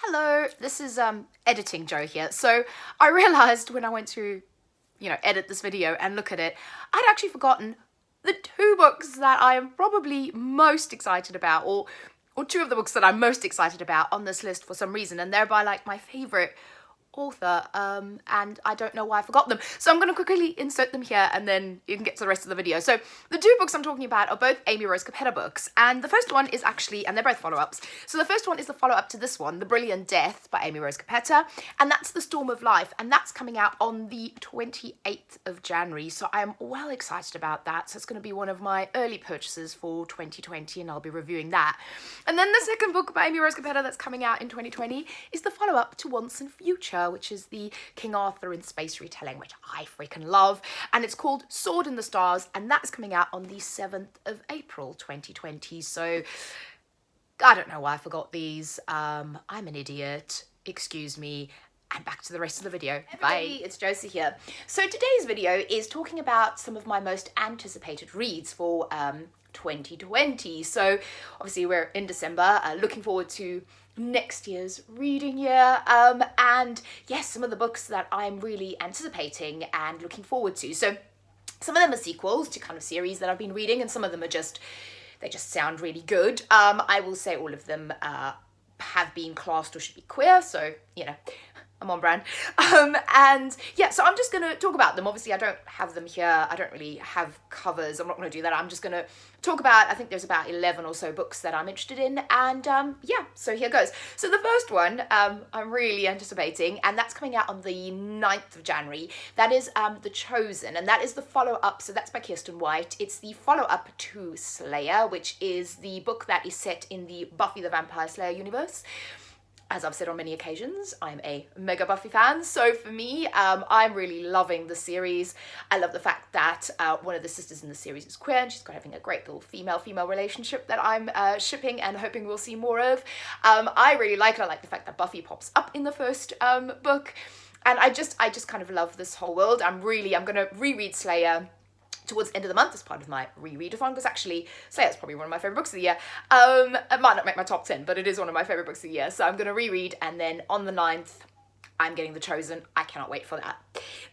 Hello, this is editing Joe here. So I realized when I went to, edit this video and look at it, I'd actually forgotten the two books that I am probably most excited about, or two of the books that I'm most excited about on this list for some reason, and they're by like my favorite author, and I don't know why I forgot them. So I'm going to quickly insert them here and then you can get to the rest of the video. So the two books I'm talking about are both Amy Rose Capetta books, and the first one is actually, and they're both follow-ups. So the first one is the follow-up to this one, The Brilliant Death by Amy Rose Capetta, and that's The Storm of Life, and that's coming out on the 28th of January. So I am well excited about that. So it's going to be one of my early purchases for 2020, and I'll be reviewing that. And then the second book by Amy Rose Capetta that's coming out in 2020 is the follow-up to Once and Future, which is the King Arthur in space retelling, which I freaking love, and it's called Sword in the Stars, and that's coming out on the 7th of April 2020. So I don't know why I forgot these. I'm an idiot, excuse me, and back to the rest of the video. Bye. It's Josie here. So today's video is talking about some of my most anticipated reads for 2020. So obviously we're in December, looking forward to next year's reading year, and yes, some of the books that I'm really anticipating and looking forward to. So some of them are sequels to kind of series that I've been reading, and some of them are they just sound really good. I will say all of them have been classed or should be queer, so I'm on brand. And yeah, so I'm just going to talk about them. Obviously, I don't have them here. I don't really have covers. I'm not going to do that. I'm just going to talk about, I think there's about 11 or so books that I'm interested in. And yeah, so here goes. So the first one I'm really anticipating, and that's coming out on the 9th of January. That is The Chosen, and that is the follow-up. So that's by Kiersten White. It's the follow-up to Slayer, which is the book that is set in the Buffy the Vampire Slayer universe. As I've said on many occasions, I'm a mega Buffy fan, so for me, I'm really loving the series. I love the fact that one of the sisters in the series is queer, and she's having a great little female-female relationship that I'm shipping and hoping we'll see more of. I really like it. I like the fact that Buffy pops up in the first book, and I just kind of love this whole world. I'm gonna reread Slayer towards the end of the month as part of my rereadathon, because actually Slayer's probably one of my favourite books of the year. It might not make my top 10, but it is one of my favourite books of the year, so I'm going to reread, and then on the 9th, I'm getting The Chosen. I cannot wait for that.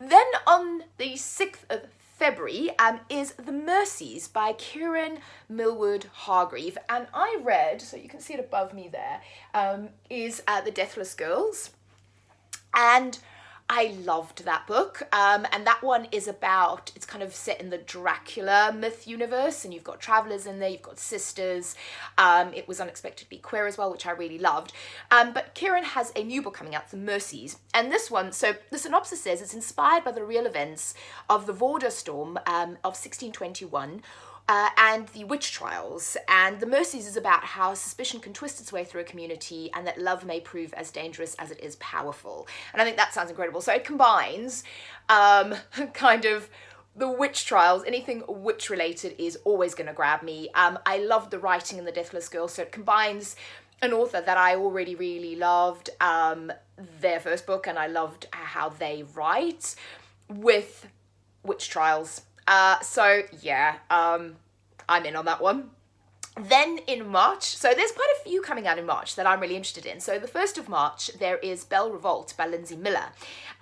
Then on the 6th of February is The Mercies by Kieran Millwood Hargreave, and I read, so you can see it above me there, is The Deathless Girls, and I loved that book, and that one is it's kind of set in the Dracula myth universe, and you've got travellers in there, you've got sisters. It was unexpectedly queer as well, which I really loved. But Kieran has a new book coming out, The Mercies, and this one, so the synopsis says it's inspired by the real events of the Vorder Storm of 1621, and the witch trials, and The Mercies is about how suspicion can twist its way through a community, and that love may prove as dangerous as it is powerful. And I think that sounds incredible. So it combines kind of the witch trials. Anything witch related is always going to grab me. I love the writing in The Deathless Girl, so it combines an author that I already really loved, their first book, and I loved how they write, with witch trials. So yeah, I'm in on that one. Then in March, so there's quite a few coming out in March that I'm really interested in. So the 1st of March, there is Belle Revolt by Lindsay Miller.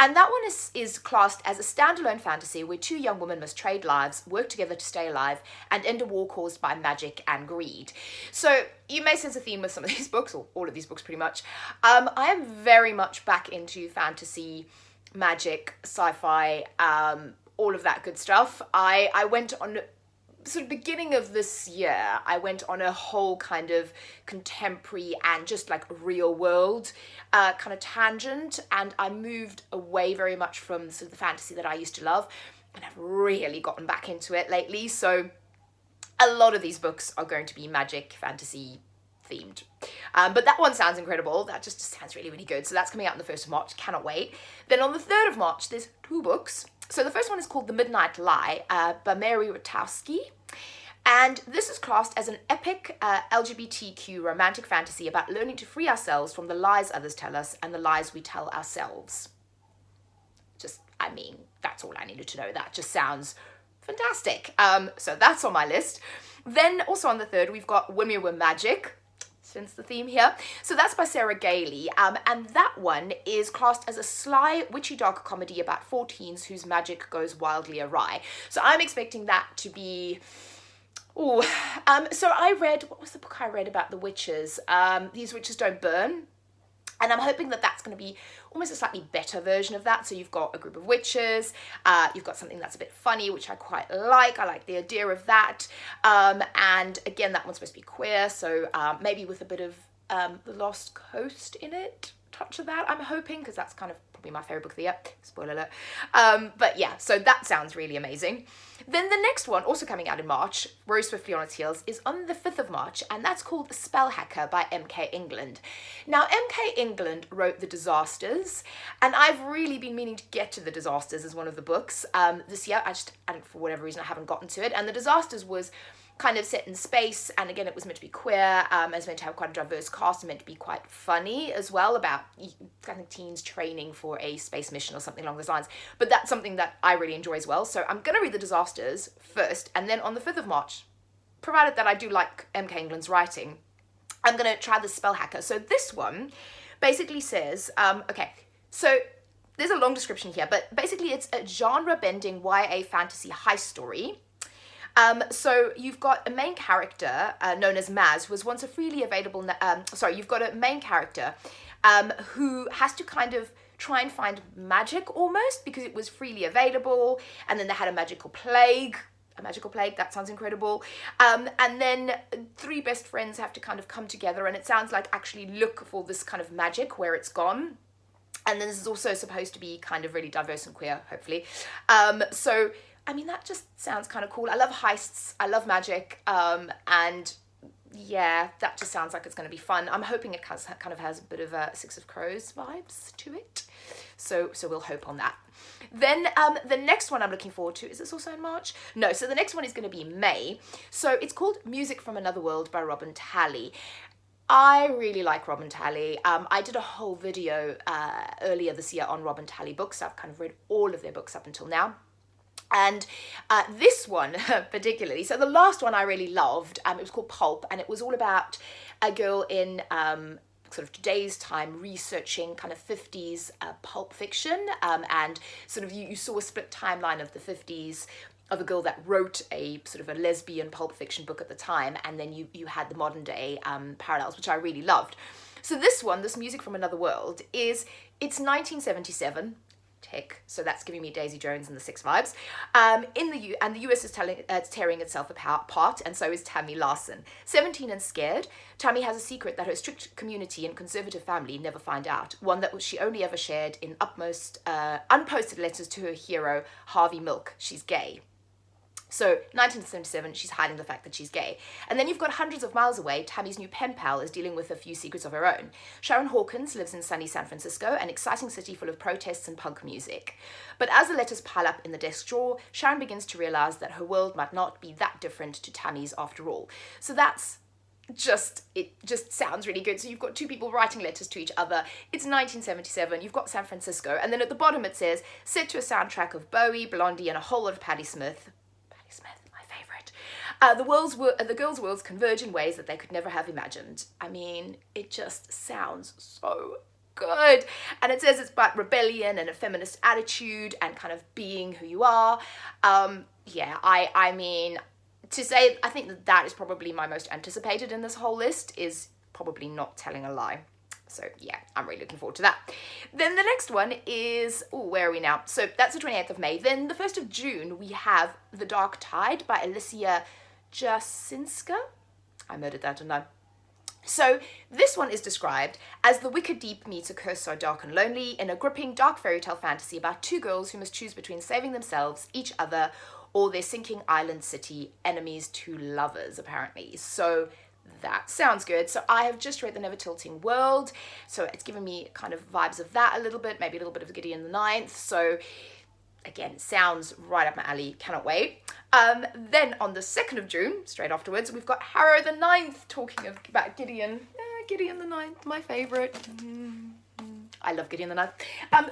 And that one is classed as a standalone fantasy where two young women must trade lives, work together to stay alive, and end a war caused by magic and greed. So you may sense a theme with some of these books, or all of these books pretty much. I am very much back into fantasy, magic, sci-fi, all of that good stuff. I went on, sort of beginning of this year, I went on a whole kind of contemporary and just like real world kind of tangent, and I moved away very much from sort of the fantasy that I used to love, and I've really gotten back into it lately. So a lot of these books are going to be magic, fantasy themed. But that one sounds incredible. That just sounds really, really good. So that's coming out on the 1st of March. Cannot wait. Then on the 3rd of March, there's two books. So the first one is called The Midnight Lie by Mary Rutowski. And this is classed as an epic LGBTQ romantic fantasy about learning to free ourselves from the lies others tell us and the lies we tell ourselves. That's all I needed to know. That just sounds fantastic. So that's on my list. Then also on the 3rd, we've got When We Were Magic. Sense the theme here. So that's by Sarah Gailey, and that one is classed as a sly, witchy dark comedy about 4 teens whose magic goes wildly awry. So I'm expecting that to be... Oh, so I read, what was the book I read about the witches? These Witches Don't Burn. And I'm hoping that that's going to be almost a slightly better version of that. So you've got a group of witches, you've got something that's a bit funny, which I quite like. I like the idea of that. And again, that one's supposed to be queer, so maybe with a bit of The Lost Coast in it. Touch of that, I'm hoping, because that's kind of probably my favourite book of the year. Spoiler alert. But yeah, so that sounds really amazing. Then the next one, also coming out in March, very swiftly on its heels, is on the 5th of March, and that's called Spellhacker by M.K. England. Now, M.K. England wrote The Disasters, and I've really been meaning to get to The Disasters as one of the books this year. I for whatever reason, I haven't gotten to it. And The Disasters was kind of set in space, and again, it was meant to be queer, it was meant to have quite a diverse cast, and meant to be quite funny as well, about kind of teens training for a space mission or something along those lines. But that's something that I really enjoy as well. So I'm going to read The Disasters first, and then on the 5th of March, provided that I do like M.K. England's writing, I'm going to try the Spellhacker. So this one basically says, okay, so there's a long description here, but basically it's a genre-bending YA fantasy heist story. So you've got a main character known as Maz, who was once a freely available, you've got a main character who has to kind of try and find magic almost, because it was freely available, and then they had a magical plague, that sounds incredible, and then 3 best friends have to kind of come together, and it sounds like actually look for this kind of magic where it's gone. And then this is also supposed to be kind of really diverse and queer, hopefully. So I mean, that just sounds kind of cool. I love heists, I love magic, and yeah, that just sounds like it's going to be fun. I'm hoping it kind of has a bit of a Six of Crows vibes to it, so we'll hope on that. Then the next one I'm looking forward to, is this also in March? No, so the next one is going to be May. So it's called Music from Another World by Robin Talley. I really like Robin Talley. I did a whole video earlier this year on Robin Talley books. I've kind of read all of their books up until now. And this one particularly, so the last one I really loved, it was called Pulp, and it was all about a girl in sort of today's time researching kind of 50s pulp fiction, and sort of you saw a split timeline of the 50s of a girl that wrote a sort of a lesbian pulp fiction book at the time, and then you had the modern day parallels, which I really loved. So this one, this Music from Another World, it's 1977. Tech, so that's giving me Daisy Jones and the Six vibes. And the US is tearing itself apart, and so is Tammy Larson. 17 and scared, Tammy has a secret that her strict community and conservative family never find out, one that she only ever shared in unposted letters to her hero, Harvey Milk. She's gay. So 1977, she's hiding the fact that she's gay. And then you've got hundreds of miles away, Tammy's new pen pal is dealing with a few secrets of her own. Sharon Hawkins lives in sunny San Francisco, an exciting city full of protests and punk music. But as the letters pile up in the desk drawer, Sharon begins to realize that her world might not be that different to Tammy's after all. So it just sounds really good. So you've got 2 people writing letters to each other. It's 1977, you've got San Francisco, and then at the bottom it says, set to a soundtrack of Bowie, Blondie, and a whole lot of Patti Smith. My favourite. The girls' worlds converge in ways that they could never have imagined. I mean, it just sounds so good. And it says it's about rebellion and a feminist attitude and kind of being who you are. Yeah, I mean, to say, I think that is probably my most anticipated in this whole list, is probably not telling a lie. So yeah, I'm really looking forward to that. Then the next one is, where are we now? So that's the 28th of May. Then the 1st of June, we have The Dark Tide by Alicia Jasinska. I murdered that, didn't I? So this one is described as the wicked deep meets a curse so dark and lonely in a gripping dark fairy tale fantasy about 2 girls who must choose between saving themselves, each other, or their sinking island city, enemies to lovers, apparently. So that sounds good. So I have just read The Never Tilting World, so it's given me kind of vibes of that a little bit, maybe a little bit of Gideon the Ninth. So again, sounds right up my alley, cannot wait. Then on the 2nd of June, straight afterwards, we've got Harrow the Ninth, talking about Gideon. Gideon the Ninth, my favourite. I love Gideon the Ninth.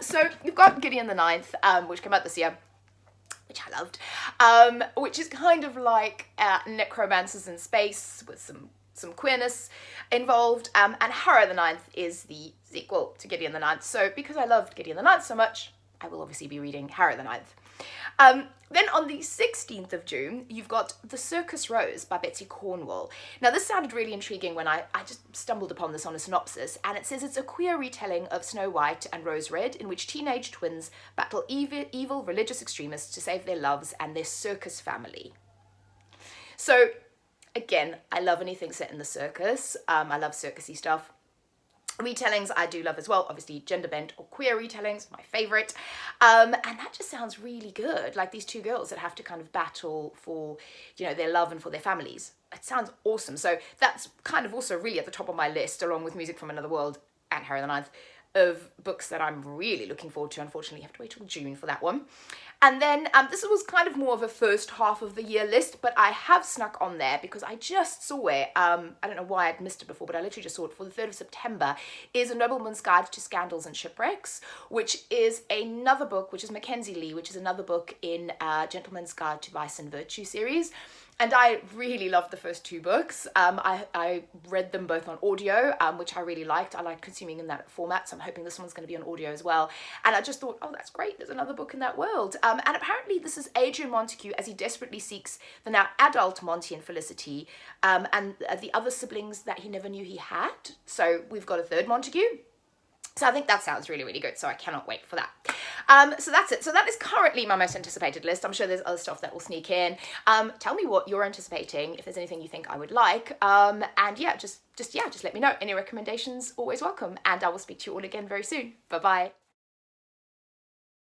So you've got Gideon the Ninth, which came out this year, which I loved, which is kind of like necromancers in space with some some queerness involved, and Harrow the Ninth is the sequel to Gideon the Ninth. So because I loved Gideon the Ninth so much, I will obviously be reading Harrow the Ninth. Then on the 16th of June, you've got The Circus Rose by Betsy Cornwell. Now this sounded really intriguing when I just stumbled upon this on a synopsis, and it says it's a queer retelling of Snow White and Rose Red in which teenage twins battle evil religious extremists to save their loves and their circus family. So again, I love anything set in the circus. I love circusy stuff. Retellings I do love as well, obviously gender bent or queer retellings, my favourite, and that just sounds really good, like these two girls that have to kind of battle for, you know, their love and for their families. It sounds awesome. So that's kind of also really at the top of my list, along with Music from Another World and Harrow the Ninth, of books that I'm really looking forward to. Unfortunately, you have to wait till June for that one. And then this was kind of more of a first half of the year list, but I have snuck on there because I just saw it. I don't know why I'd missed it before, but I literally just saw it for the 3rd of September, is A Nobleman's Guide to Scandals and Shipwrecks, which is another book, which is Mackenzie Lee, which is another book in Gentleman's Guide to Vice and Virtue series. And I really loved the first two books. I read them both on audio, which I really liked. I like consuming in that format, so I'm hoping this one's going to be on audio as well. And I just thought, oh, that's great. There's another book in that world. And apparently this is Adrian Montague as he desperately seeks the now adult Monty and Felicity and the other siblings that he never knew he had. So we've got a third Montague. So I think that sounds really, really good. So I cannot wait for that. So that's it. So that is currently my most anticipated list. I'm sure there's other stuff that will sneak in. Tell me what you're anticipating, if there's anything you think I would like. And yeah, just let me know. Any recommendations, always welcome. And I will speak to you all again very soon. Bye-bye.